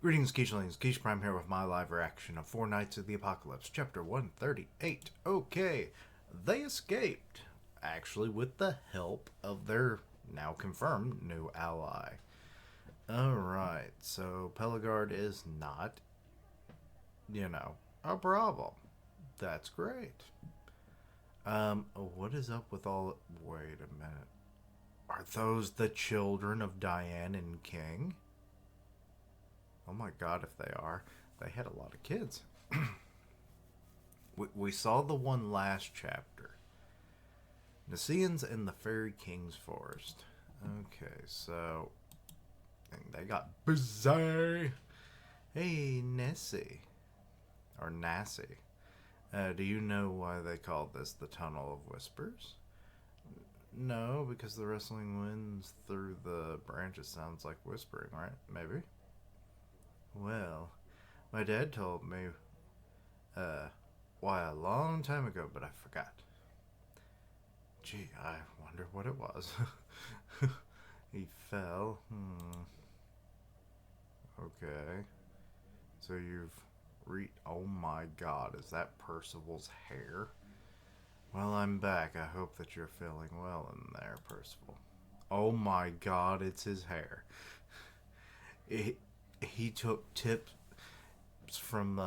Greetings, Keishlings. Keish Prime here with my live reaction of Four Nights of the Apocalypse, Chapter 138. Okay, they escaped, actually with the help of their now confirmed new ally. Alright, so Pelagard is not, a problem. That's great. What is up with all... Wait a minute. Are those the children of Diane and King? Oh my god, if they are. They had a lot of kids. we saw the one last chapter. Niceans and the Fairy King's Forest. Okay, so... they got busy. Hey, Nessie. Or Nassie. Do you know why they call this the Tunnel of Whispers? No, because the rustling winds through the branches sounds like whispering, right? Maybe? Well, my dad told me why a long time ago, but I forgot. Gee, I wonder what it was. He fell. Okay. So you've oh my god, is that Percival's hair? Well, I'm back. I hope that you're feeling well in there, Percival. Oh my god, it's his hair. He took tips from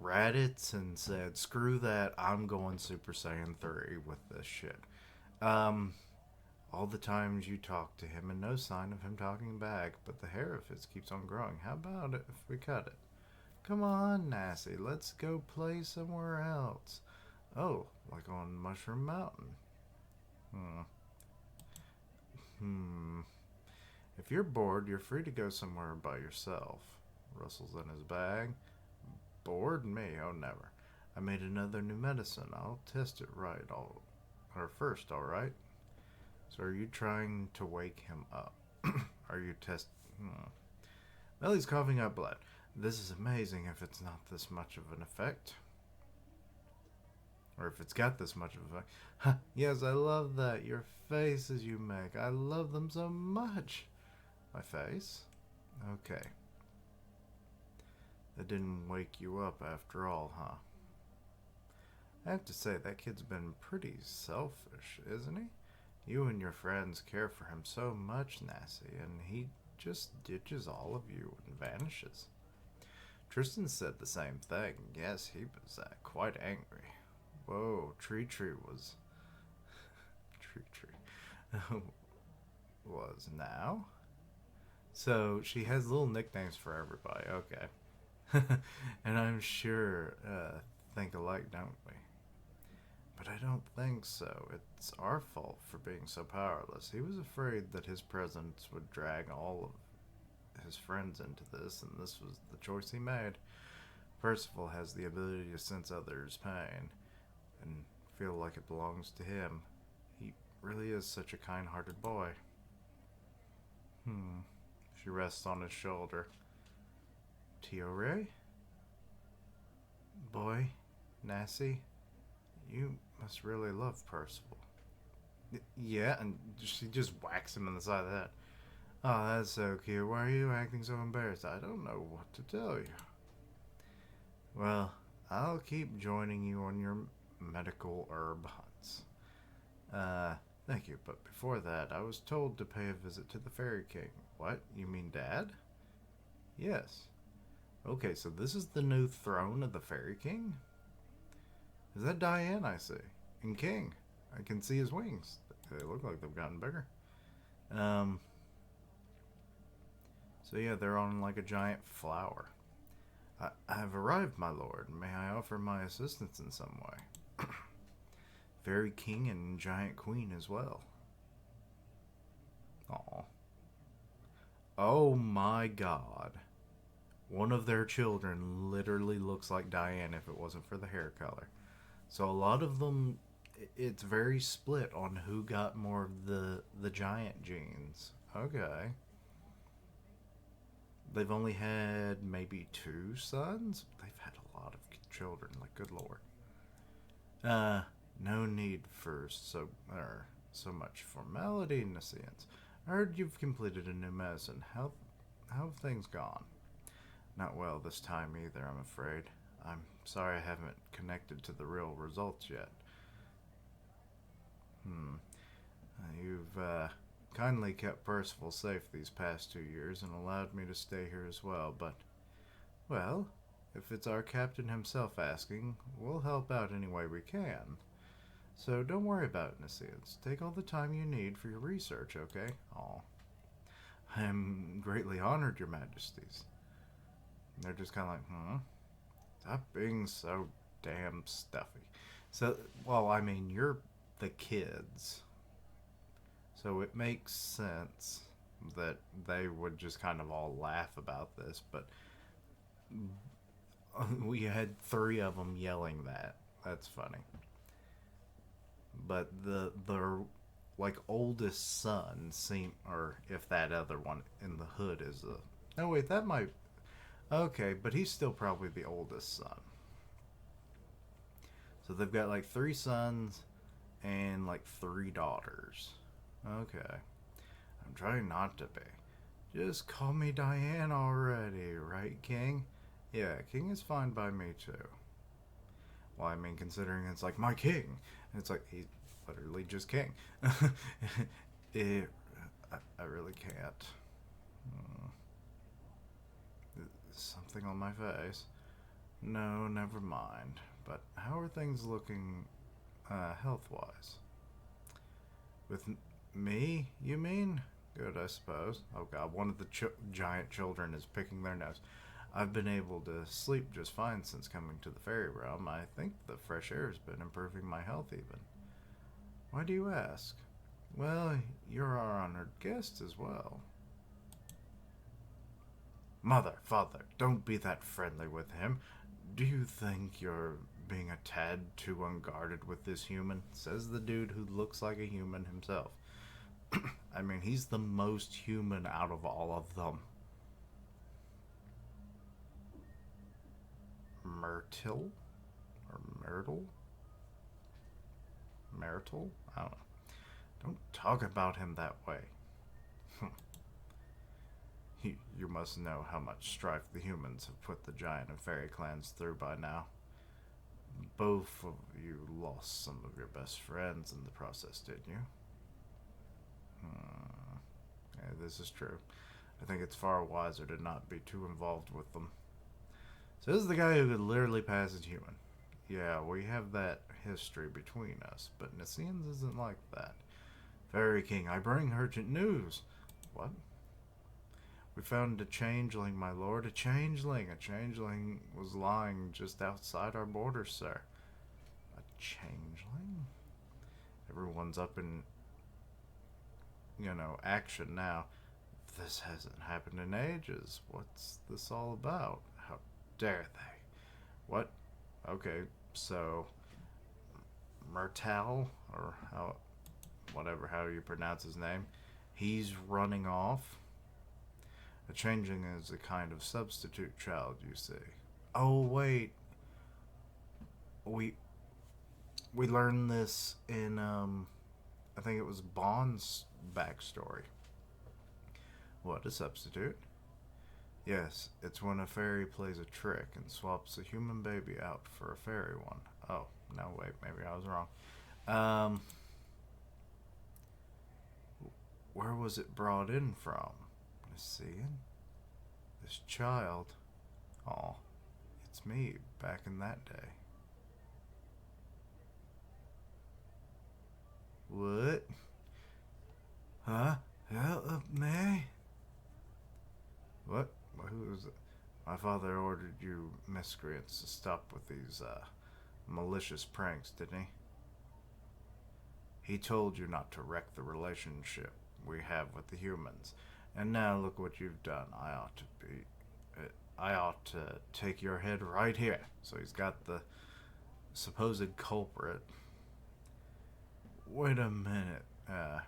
Raditz and said, screw that, I'm going Super Saiyan 3 with this shit. All the times you talk to him and no sign of him talking back, but the hair of his keeps on growing. How about it if we cut it? Come on, Nassie, let's go play somewhere else. Oh, like on Mushroom Mountain. If you're bored, you're free to go somewhere by yourself. Rustles in his bag. Bored? Me? Oh, never. I made another new medicine. I'll test it first, alright? So are you trying to wake him up? Are you Mellie's coughing up blood. This is amazing if it's not this much of an effect. Or if it's got this much of an effect. Huh, yes, I love that. Your faces you make. I love them so much. My face? Okay. That didn't wake you up after all, huh? I have to say, that kid's been pretty selfish, isn't he? You and your friends care for him so much, Nassie, and he just ditches all of you and vanishes. Tristan said the same thing. Yes, he was quite angry. Whoa, Tree was... Tree was now? So, she has little nicknames for everybody, okay. And I'm sure, think alike, don't we? But I don't think so. It's our fault for being so powerless. He was afraid that his presence would drag all of his friends into this, and this was the choice he made. Percival has the ability to sense others' pain and feel like it belongs to him. He really is such a kind-hearted boy. She rests on his shoulder. Tiore? Boy, Nassie, you must really love Percival. Yeah, and she just whacks him in the side of the head. Oh, that's so cute. Why are you acting so embarrassed? I don't know what to tell you. Well, I'll keep joining you on your medical herb hunts. Thank you, but before that, I was told to pay a visit to the Fairy King. What? You mean Dad? Yes. Okay, so this is the new throne of the Fairy King? Is that Diane I see? And King? I can see his wings. They look like they've gotten bigger. So yeah, they're on like a giant flower. I have arrived, my lord. May I offer my assistance in some way? Fairy King and Giant Queen as well. Aw. Oh my god. One of their children literally looks like Diane if it wasn't for the hair color. So a lot of them, it's very split on who got more of the giant genes. Okay. They've only had maybe 2 sons? They've had a lot of children, like good lord. No need for so much formality, Niceans. I heard you've completed a new medicine. How have things gone? Not well this time either, I'm afraid. I'm sorry I haven't connected to the real results yet. Hmm. You've kindly kept Percival safe these past 2 years and allowed me to stay here as well, but, well, if it's our captain himself asking, we'll help out any way we can. So don't worry about it, Nisians. Take all the time you need for your research, okay? Oh, I am greatly honored, Your Majesties. They're just kind of like, stop being so damn stuffy. So, well, I mean, you're the kids. So it makes sense that they would just kind of all laugh about this, but we had three of them yelling that. That's funny. But the like oldest son seem, or if that other one in the hood is a, oh wait, that might, okay, but he's still probably the oldest son. So they've got like three sons and like three daughters. Okay. I'm trying not to be. Just call me Diane already, right, King? Yeah, King is fine by me too. Well, I mean, considering it's like my king, it's like he's literally just king. it, I really can't. Hmm. Something on my face. No, never mind. But how are things looking, health wise? With me, you mean? Good, I suppose. Oh god, one of the giant children is picking their nose. I've been able to sleep just fine since coming to the fairy realm. I think the fresh air has been improving my health even. Why do you ask? Well, you're our honored guest as well. Mother, father, don't be that friendly with him. Do you think you're being a tad too unguarded with this human? Says the dude who looks like a human himself. I mean, he's the most human out of all of them. Myrtle? Or Myrtle? Myrtle? I don't know. Don't talk about him that way. You must know how much strife the humans have put the giant and fairy clans through by now. Both of you lost some of your best friends in the process, didn't you? Hmm. Yeah, this is true. I think it's far wiser to not be too involved with them. So this is the guy who could literally pass as human. Yeah, we have that history between us, but Nisians isn't like that. Fairy King, I bring urgent news. What? We found a changeling, my lord. A changeling. A changeling was lying just outside our borders, sir. A changeling? Everyone's up in, action now. This hasn't happened in ages. What's this all about? How dare they? What? Okay, so Myrtle, or how you pronounce his name, he's running off. A changeling is a kind of substitute child, you see. Oh wait, we we learned this in I think it was Bond's backstory. What, a substitute? Yes, it's when a fairy plays a trick and swaps a human baby out for a fairy one. Oh, no, wait, maybe I was wrong. Um, where was it brought in from? Let's see. This child. Oh, it's me back in that day. What? Huh? Help me? What? Who is it? My father ordered you miscreants to stop with these, malicious pranks, didn't he? He told you not to wreck the relationship we have with the humans. And now look what you've done. I ought to take your head right here. So he's got the supposed culprit. Wait a minute. I'm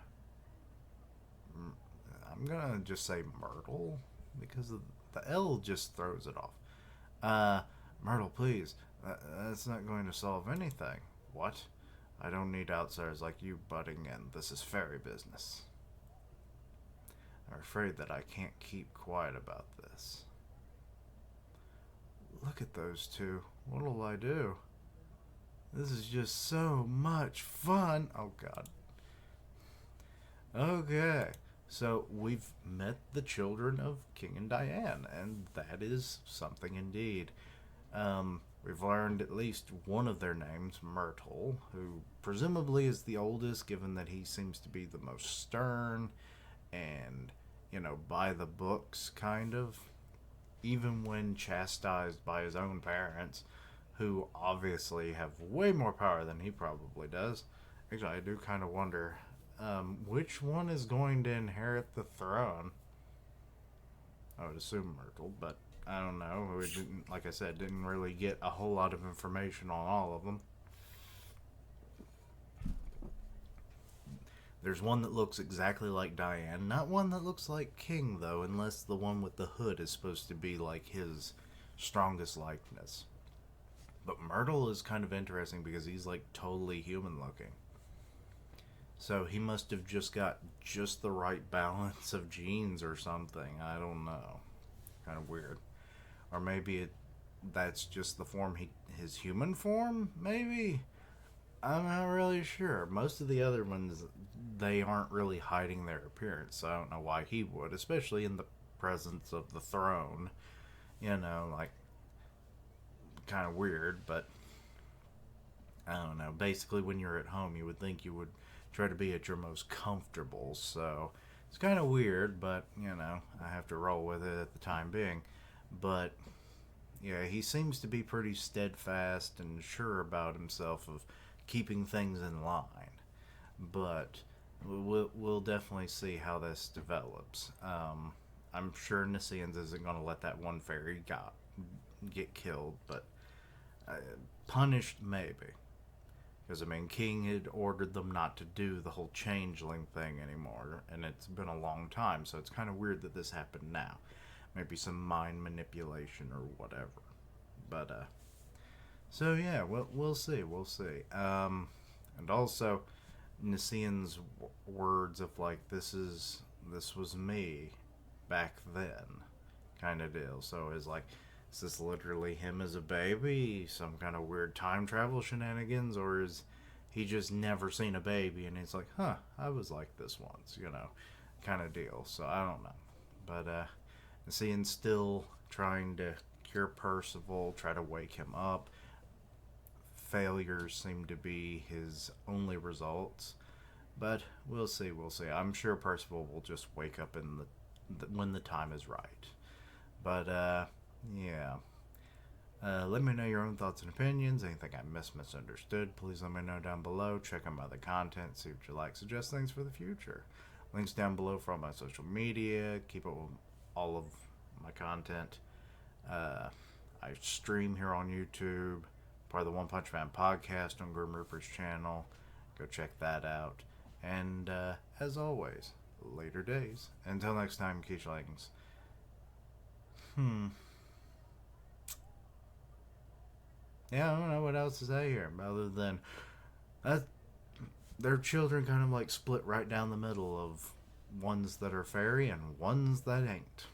gonna just say Myrtle because the L just throws it off. Myrtle, please. That's not going to solve anything. What? I don't need outsiders like you butting in. This is fairy business. I'm afraid that I can't keep quiet about this. look at those two. What'll I do? This is just so much fun. Oh, God. Okay. So we've met the children of King and Diane, and that is something indeed. We've learned at least one of their names, Myrtle, who presumably is the oldest, given that he seems to be the most stern and, by the books, kind of. Even when chastised by his own parents, who obviously have way more power than he probably does. Actually, I do kind of wonder which one is going to inherit the throne. I would assume Myrtle, but I don't know. We didn't, like I said, didn't really get a whole lot of information on all of them. There's one that looks exactly like Diane, not one that looks like King though, unless the one with the hood is supposed to be like his strongest likeness. But Myrtle is kind of interesting because he's like totally human looking. So he must have just got just the right balance of genes or something. I don't know. Kind of weird. Or maybe that's just the form his human form, maybe. I'm not really sure. Most of the other ones, they aren't really hiding their appearance. So I don't know why he would, especially in the presence of the throne. Like, kind of weird, but I don't know. Basically, when you're at home, you would think you would try to be at your most comfortable. So it's kind of weird, but I have to roll with it at the time being. But yeah, he seems to be pretty steadfast and sure about himself of keeping things in line. But we'll definitely see how this develops. I'm sure Nisians isn't going to let that one fairy get killed, but punished maybe. Because, King had ordered them not to do the whole changeling thing anymore, and it's been a long time, so it's kind of weird that this happened now. Maybe some mind manipulation or whatever. But, so yeah, we'll see, and also, Nisian's words of, like, this was me back then, kind of deal. So it's like, is this literally him as a baby? Some kind of weird time travel shenanigans? Or is he just never seen a baby and he's like, huh, I was like this once, kind of deal. So I don't know. But, seeing still trying to cure Percival, try to wake him up. Failures seem to be his only results. But we'll see. I'm sure Percival will just wake up when the time is right. But, yeah. Let me know your own thoughts and opinions. Anything I misunderstood, please let me know down below. Check out my other content, see what you like, suggest things for the future. Links down below for all my social media. Keep up with all of my content. I stream here on YouTube, part of the One Punch Man podcast on Grim Reaper's channel. Go check that out. And as always, later days. Until next time, Keechlings. Yeah, I don't know what else to say here, other than that their children kind of like split right down the middle of ones that are fairy and ones that ain't.